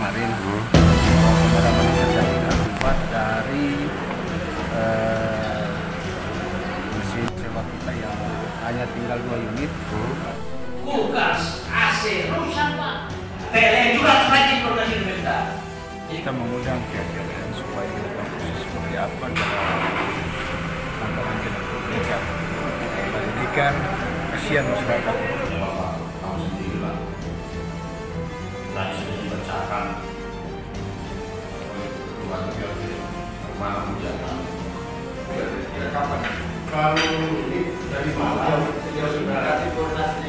kemarin. Pemadaman terjadi akibat dari mesin sewa kita yang hanya tinggal 2 unit. Kulkas, AC, rusak Pak. PLN juga lagi informasi kita. Kita mengundang pihak PLN supaya kita tahu proses seperti apa dalam lantaran kita publikan. Ini kan kasihan masyarakat. Tahun sendirilah. Tadi sudah dibacakan keluarga kemana hujan. Kira kapan? Kalau ini dari malam sejauh sudah kasih koordinasi.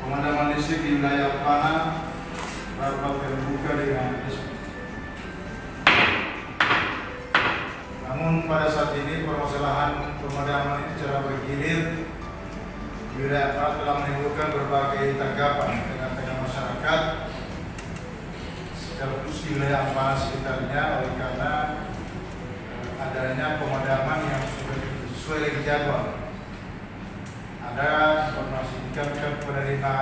Pemadaman listrik di wilayah Ampana rapat terbuka dengan SP. Namun pada saat ini permasalahan pemadaman ini secara bergilir di wilayah Ampana telah menimbulkan berbagai tanggapan dengan masyarakat sekaligus di wilayah Ampana sekitarnya oleh karena adanya pemadaman yang sudah sesuai dengan jadwal. Ada informasi ke penerima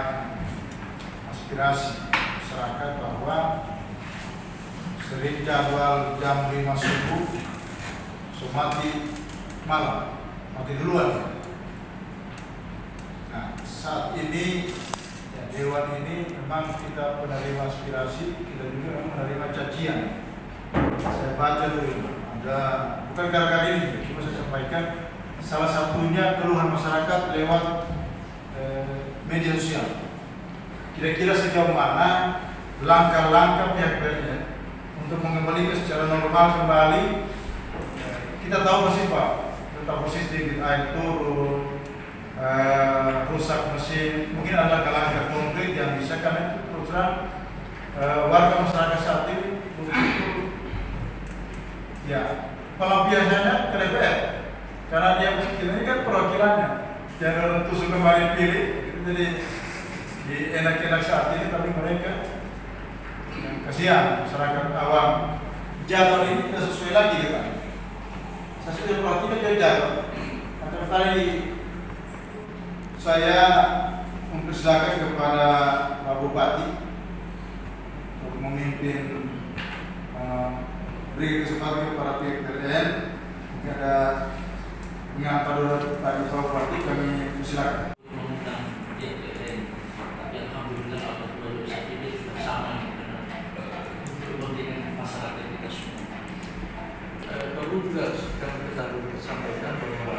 aspirasi masyarakat bahwa sering jadwal jam 5 subuh mati malam, mati duluan. Nah, saat ini ya, Dewan ini memang kita penerima aspirasi, kita juga menerima cacian. Saya baca dulu, ada bukan gara-gara ini, cuma saya sampaikan. Salah satunya keluhan masyarakat lewat media sosial. Kira-kira sejauh mana langkah-langkah pihak PLN untuk mengembalikan secara normal kembali. Kita tahu persis Pak, kita tahu persis debit air turun, rusak mesin. Mungkin ada langkah-langkah konkret yang bisa karena itu terus terang warga masyarakat saat ini begitu ya pelampiasannya ke DPR. Karena dia ini kan perwakilannya, jangan tusuk kembali pilih, jadi di enak-enak saat ini, tapi mereka kasihan masyarakat awam. Jadwal ini tidak sesuai lagi kan? Saya sudah perhatikan dia jadwal. Antara tadi saya mempersilakan kepada Pak Bupati untuk memimpin beri kesempatan kepada pihak PLN. Ada mengapa dulu Pak Bupati kami persilakan. Mengundang pihak PLN, tapi alhamdulillah apabila saat ini sudah sama dengan kepentingan masyarakat kita semua. Perlu juga kami ketahui sampaikan bahwa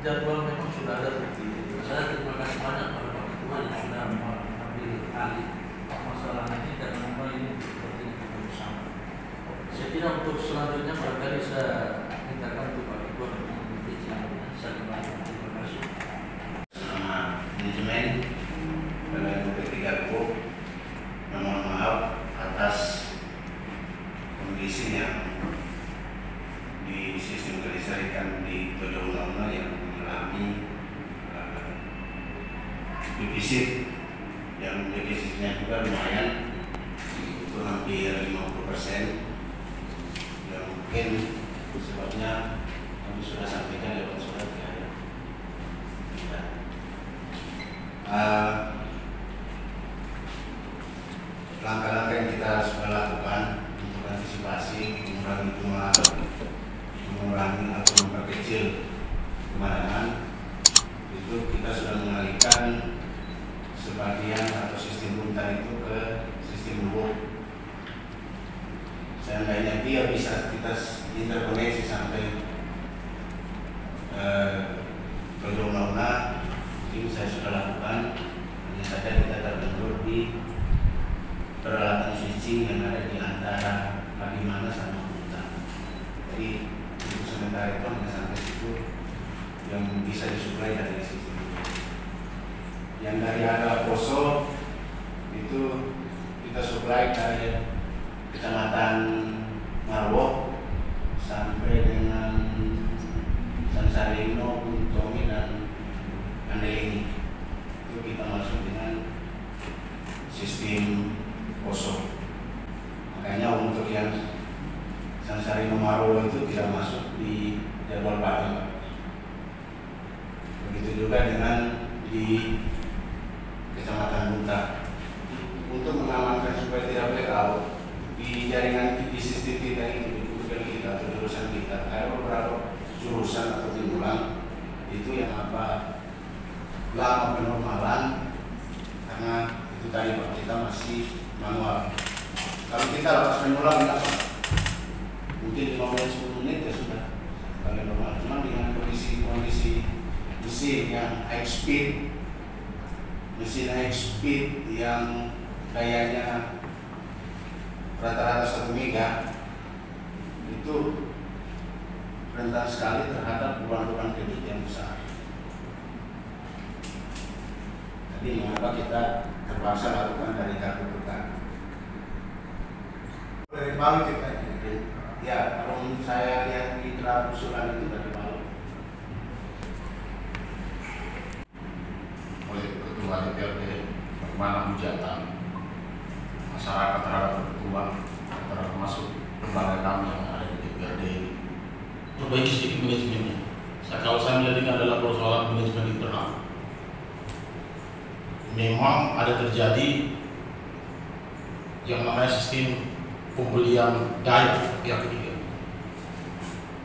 jadwal memang sudah ada seperti. Saya terima kasih banyak kepada Pak Ketua yang sudah mengambil alih masalah ini karena memang ini kepentingan kita bersama. Saya kira untuk selanjutnya barangkali saya mintakan untuk Pak Ketua untuk saya kembali. Terima kasih. Sama manajemen PLN P3 Group memohon maaf atas kondisi yang di sistem kelistrikan di Tojo Unauna yang mengalami defisit yang defisitnya juga lumayan, itu hampir 50%, yang mungkin sebabnya kami sudah sampaikan lewat surat ya. Langkah-langkah yang kita sudah lakukan untuk antisipasi mengurangi atau memperkecil pemadaman, itu kita sudah mengalihkan sebagian atau sistem buntar itu ke sistem lubuk. Seandainya dia bisa kita interkoneksi sampai Tojo Unauna, ini saya sudah lakukan. Hanya saja kita terbentur di peralatan switching yang ada di antara Bagaimana sama buntar. Jadi untuk sementara itu hanya sampai situ yang bisa disuplai dari sistem. Yang dari area Poso itu kita suplai dari Kecamatan Marwo Sari Nomaro itu tidak masuk di jadwal pagi. Begitu juga dengan di Kecamatan Bunta. Untuk mengamankan supaya tidak blackout di jaringan di sistem kita ini, di Google kita atau jurusan kita, ada beberapa jurusan atau timbulan itu yang lama penormalan karena itu tadi Pak, kita masih manual. Kalau kita lepas penulang tidak apa, mungkin 15-10 menit ya sudah kalian normal. Cuma dengan kondisi mesin yang high speed, yang dayanya rata-rata 1 mega itu rentan sekali terhadap beban-beban kredit yang besar. Jadi mengapa kita terpaksa lakukan dari kartu bertani? Dari Palu kita ini. Ya, kalau saya lihat di draft usulan itu dari Palu. Oleh Ketua DPRD, bagaimana hujatan masyarakat terhadap kebutuhan termasuk lembaga kami yang ada di DPRD ini. Perbaiki sedikit manajemennya. Kalau saya melihat ini adalah persoalan manajemen internal. Memang ada terjadi yang namanya sistem pembelian daya pihak ketiga.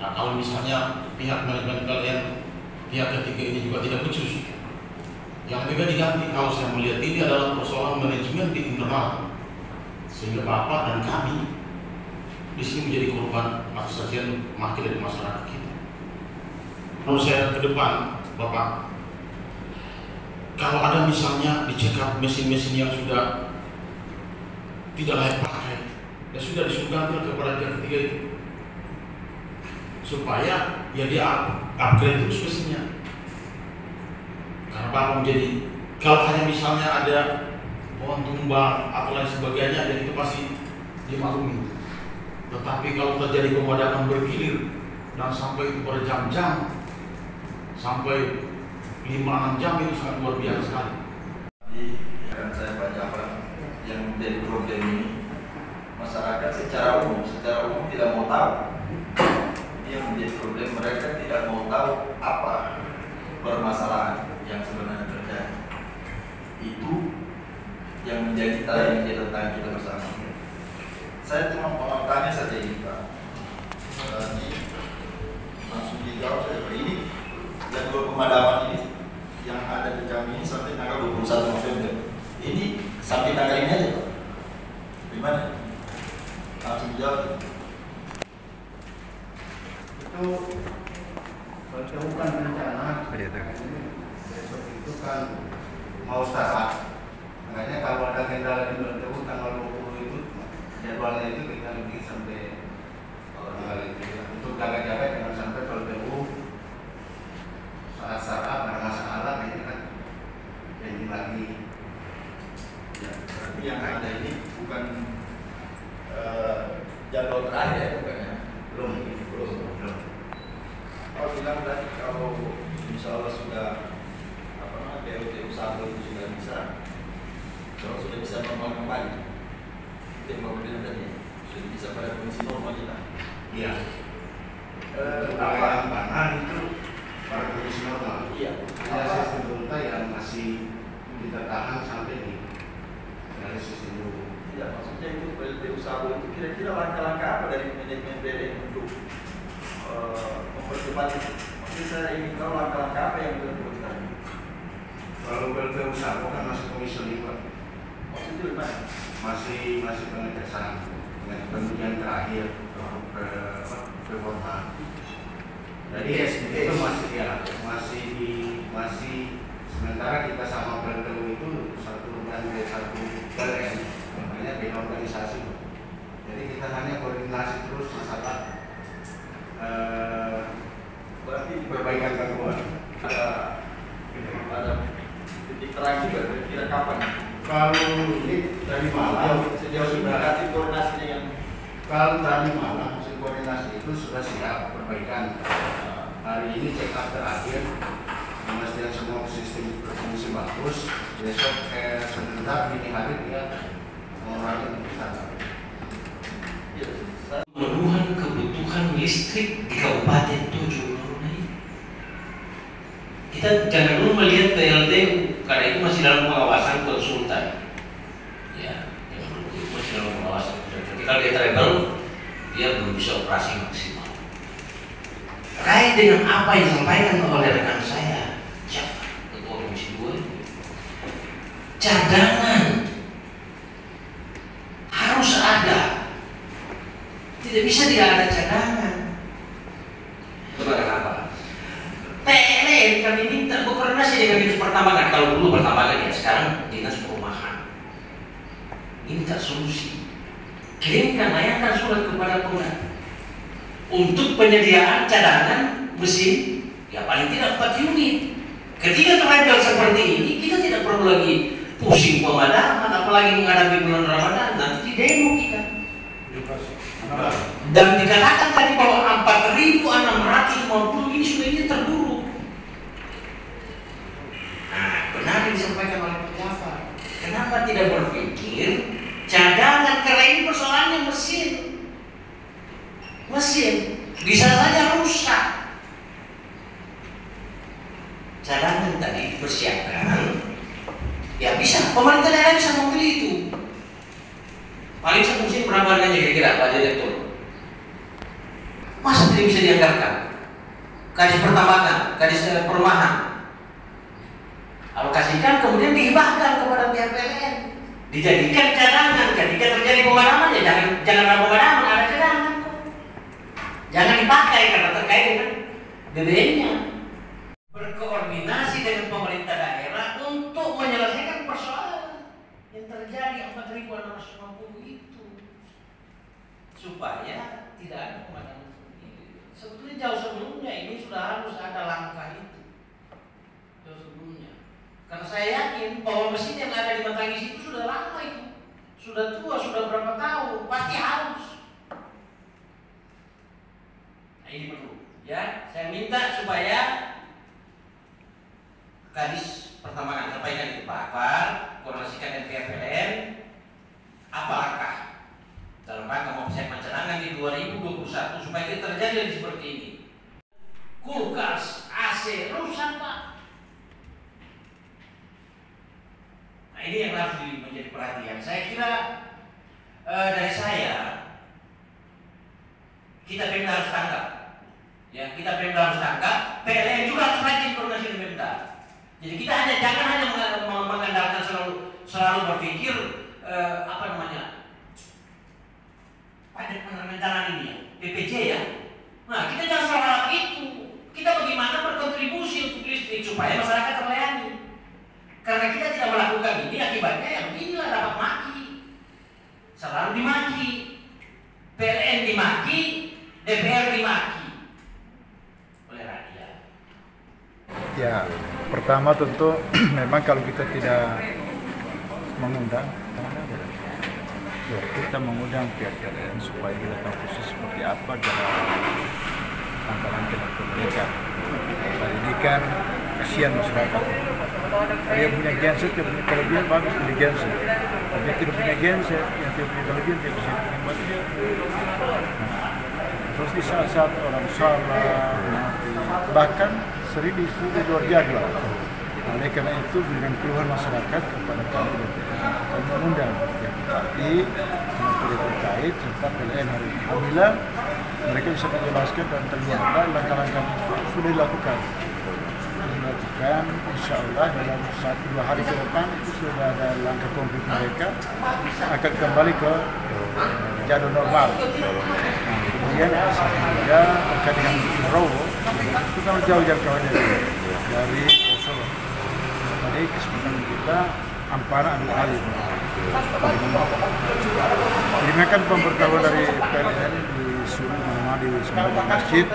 Nah, kalau misalnya pihak manajemen PLN, pihak ketiga ini juga tidak becus, yang juga diganti. Kalau saya melihat ini adalah persoalan manajemen di internal, sehingga Bapak dan kami di sini menjadi korban aksesian makin dari masyarakat kita. Kalau saya ke depan, Bapak, kalau ada misalnya dicekap mesin-mesin yang sudah tidak layak pakai, dan sudah disuruh ganti kepada pihak ketiga itu, supaya ya dia upgrade terus mesinnya. Karena Bapak menjadi, kalau hanya misalnya ada pohon tumbang atau lain sebagainya, dan itu pasti dimaklumi. Tetapi kalau terjadi pemadaman bergilir dan sampai itu berjam-jam, sampai 5-6 jam, itu sangat luar biasa sekali. Jadi kan saya Pak Jafar, yang menjadi problem ini masyarakat secara umum tidak mau tahu. Ini yang menjadi problem, mereka tidak mau tahu apa permasalahan yang sebenarnya terjadi. Itu yang menjadi tentang kita bersama. Saya cuma mau tanya saja ini Pak. Ini langsung dijawab saja Pak. Ini jadwal pemadaman ini yang ada di kami ini sampai tanggal 21 November. Ini sampai tanggal ini aja Pak. Gimana? Langsung dijawab. Itu bukan rencana. Besok itu kan mau start. Makanya kalau ada kendala di BLTU tanggal 20 itu jadwalnya itu kita lebih sampai tanggal itu ya. Untuk jaga-jaga jangan sampai BLTU saat ada masalah ini kan jadi lagi. Ya, berarti yang ada ini bukan jadwal terakhir ya bukannya? Belum. Kalau bilang tadi kalau insya Allah sudah PLTU 1 itu sudah bisa, kalau sudah bisa normal kembali, itu yang Bapak bilang tadi sudah bisa pada kondisi normal kita. Iya. Apa tanah itu pada kondisi normal. Iya. Hanya sistem bunta yang masih kita tahan sampai di dari sistem dulu. Tidak, maksudnya itu PLTU 1 itu kira-kira langkah-langkah apa dari manajemen PLN untuk mempercepat itu? Maksudnya saya ingin tahu langkah-langkah apa yang dilakukan. Kalau PLTU 1 kan masih komisi 5. Maksudnya gimana? Masih pengetesan dengan pengujian terakhir performa. Jadi itu masih sementara kita sama PLTU itu satu PLN, makanya beda organisasi. Jadi kita hanya koordinasi terus masalah Berarti perbaikan gangguan. ada titik terang juga kira-kira kapan? Kalau ini dari malam Sejauh ini kasih koordinasinya yang kalau tadi malam hasil koordinasi itu sudah siap perbaikan. Hari ini check up terakhir, memastikan semua sistem berfungsi bagus. Besok sebentar dini hari dia mengurangi besar. ya, Pemenuhan kebutuhan listrik di Kabupaten Tojo. Kita jangan dulu melihat PLTU karena itu masih dalam pengawasan konsultan. Ya, itu masih dalam pengawasan konsultan. Ketika dia travel, dia belum bisa operasi maksimal. Terkait dengan apa yang disampaikan oleh rekan saya, Ketua Komisi 2, cadangan harus ada. Tidak bisa tidak ada cadangan. Kenapa? PLN kami minta berkoordinasi dengan Dinas Pertambangan. Kalau dulu Pertambangan ya, sekarang Dinas Perumahan. Minta solusi. Kirimkan, layangkan surat kepada Pemda untuk penyediaan cadangan mesin, ya paling tidak 4 unit. Ketika terlalu seperti ini, kita tidak perlu lagi pusing pemadaman, apalagi menghadapi bulan Ramadan, nanti di demo kita. Dan dikatakan tadi bahwa 4.650 ini sudah ini terburuk. Nah, benar yang disampaikan oleh Pak Jafar. Kenapa tidak berpikir cadangan, karena ini persoalannya mesin. Mesin bisa saja rusak. Cadangan tadi persiapkan, ya bisa. Pemerintah daerah bisa membeli itu. Paling satu mesin berapa harganya kira-kira Pak Direktur? Masa tidak bisa dianggarkan? Kadis Pertambangan, Kadis Perumahan, alokasikan kemudian dihibahkan kepada pihak PLN. Dijadikan cadangan ketika terjadi pemadaman, ya jangan ada pemadaman, ada cadangan kok. Jangan dipakai karena terkait dengan BBM-nya. Berkoordinasi dengan pemerintah daerah untuk menyelesaikan persoalan yang terjadi 4.650 itu, supaya tidak ada pemadaman sendiri. Sebetulnya jauh sebelumnya ini sudah harus ada langkah itu. Jauh sebelumnya. Karena saya yakin bahwa mesin yang ada di Matangis itu sudah lama itu, sudah tua, sudah berapa tahun, pasti harus. Nah ini perlu, ya. Saya minta supaya Kadis Pertambangan sampaikan itu Pak Akbar, koordinasikan dengan pihak PLN, apa langkah dalam rangka mempersiapkan cadangan di 2021 supaya tidak terjadi seperti ini. Kulkas, AC rusak Pak. Nah ini yang harus menjadi perhatian. Saya kira dari saya, kita Pemda harus tangkap. Ya, kita Pemda harus tangkap. PLN juga harus rajin koordinasi dengan Pemda. Jadi kita jangan hanya mengandalkan selalu berpikir pada penanganan ini ya, PPJ ya. Nah kita jangan salah itu. Kita bagaimana berkontribusi untuk listrik supaya masyarakat terlayani. Karena kita tidak melakukan ini, akibatnya yang inilah dapat maki. Selalu dimaki. PLN dimaki, DPR dimaki oleh rakyat. Ya, pertama tentu memang kalau kita tidak mengundang, kita mengundang pihak PLN supaya kita tahu proses seperti apa cara langkah-langkah untuk mereka. Hari ini kan kasihan masyarakat. Dia punya genset, dia punya kelebihan, bagus beli genset. Dia tidak punya genset, yang tidak punya kelebihan, dia bisa menikmati dia. Terus di saat-saat orang salah, bahkan sering di luar jadwal. Oleh karena itu dengan keluhan masyarakat kepada kami DPR, kami mengundang pihak bupati, terkait serta PLN hari ini. Apabila mereka bisa menjelaskan dan ternyata langkah-langkah itu sudah dilakukan. Insya Allah dalam 1-2 hari ke depan itu sudah ada langkah konkret mereka akan kembali ke jadwal normal. Kemudian juga terkait dengan Rowo, kita jauh kawan dari Solo. Tadi kesempatan kita Ampara Abdul Alim. Terima pemberitahuan dari PLN di Sumatera di sebuah masjid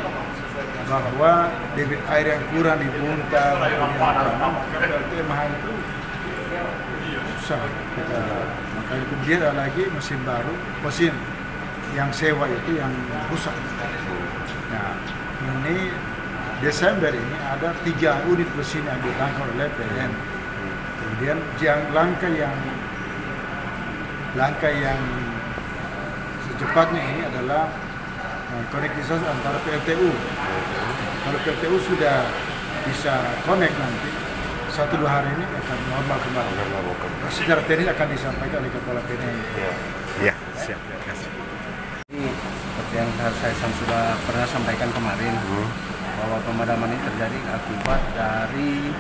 bahwa debit air yang kurang di Bunta, maka berarti mahal itu susah kita. Makanya kemudian ada lagi mesin baru, mesin yang sewa itu yang rusak. Nah ini Desember ini ada 3 unit mesin yang dilangkah oleh PLN. Kemudian langkah yang secepatnya ini adalah konektivitas antara PLTU. Kalau PLTU sudah bisa connect nanti 1-2 hari ini akan normal kembali. Secara teknis akan disampaikan oleh Kepala PNM. Ya, siap. Ini seperti yang saya sudah pernah sampaikan kemarin bahwa pemadaman ini terjadi akibat dari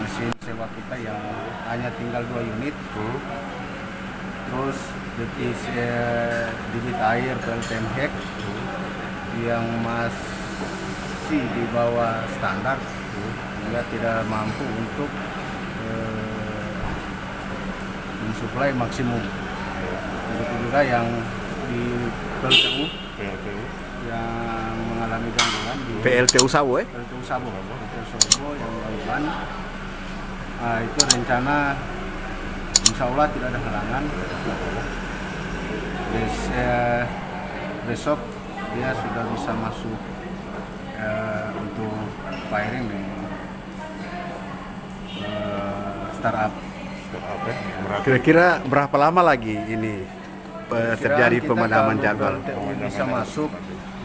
mesin sewa kita yang hanya tinggal 2 unit. Terus debit air PLTM Hek yang masih di bawah standar, sehingga tidak mampu untuk mensuplai maksimum. Begitu juga yang di PLTU yang mengalami gangguan di PLTU Sabo PLTU Sabo yang gangguan. Itu rencana insya Allah tidak ada halangan. Besok dia sudah bisa masuk untuk firing di startup. Kira-kira berapa lama lagi ini terjadi pemadaman jadwal? Kalau bisa masuk,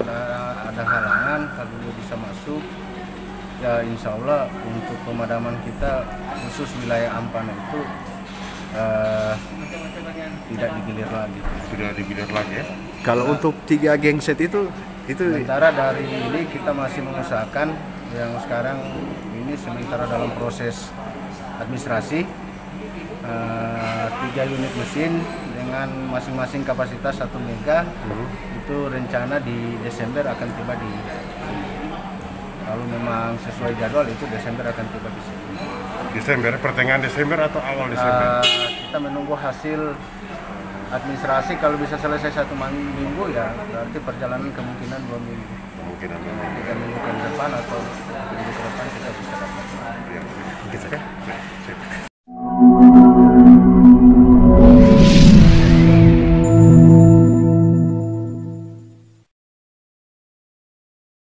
ada halangan, kalau dia bisa masuk, ya insya Allah untuk pemadaman kita khusus wilayah Ampana itu tidak digilir lagi. Sudah digilir lagi ya? Kalau untuk 3 genset itu Sementara dari ini kita masih mengusahakan yang sekarang ini sementara dalam proses administrasi 3 unit mesin dengan masing-masing kapasitas 1 mega itu rencana di Desember akan tiba di sini. Kalau memang sesuai jadwal itu Desember akan tiba di sini. Desember, pertengahan Desember atau awal Desember? Kita menunggu hasil administrasi. Kalau bisa selesai 1 minggu ya berarti perjalanan kemungkinan 2 minggu. Kemungkinan 3 minggu ke depan atau minggu ke depan kita bisa dapat. Ya,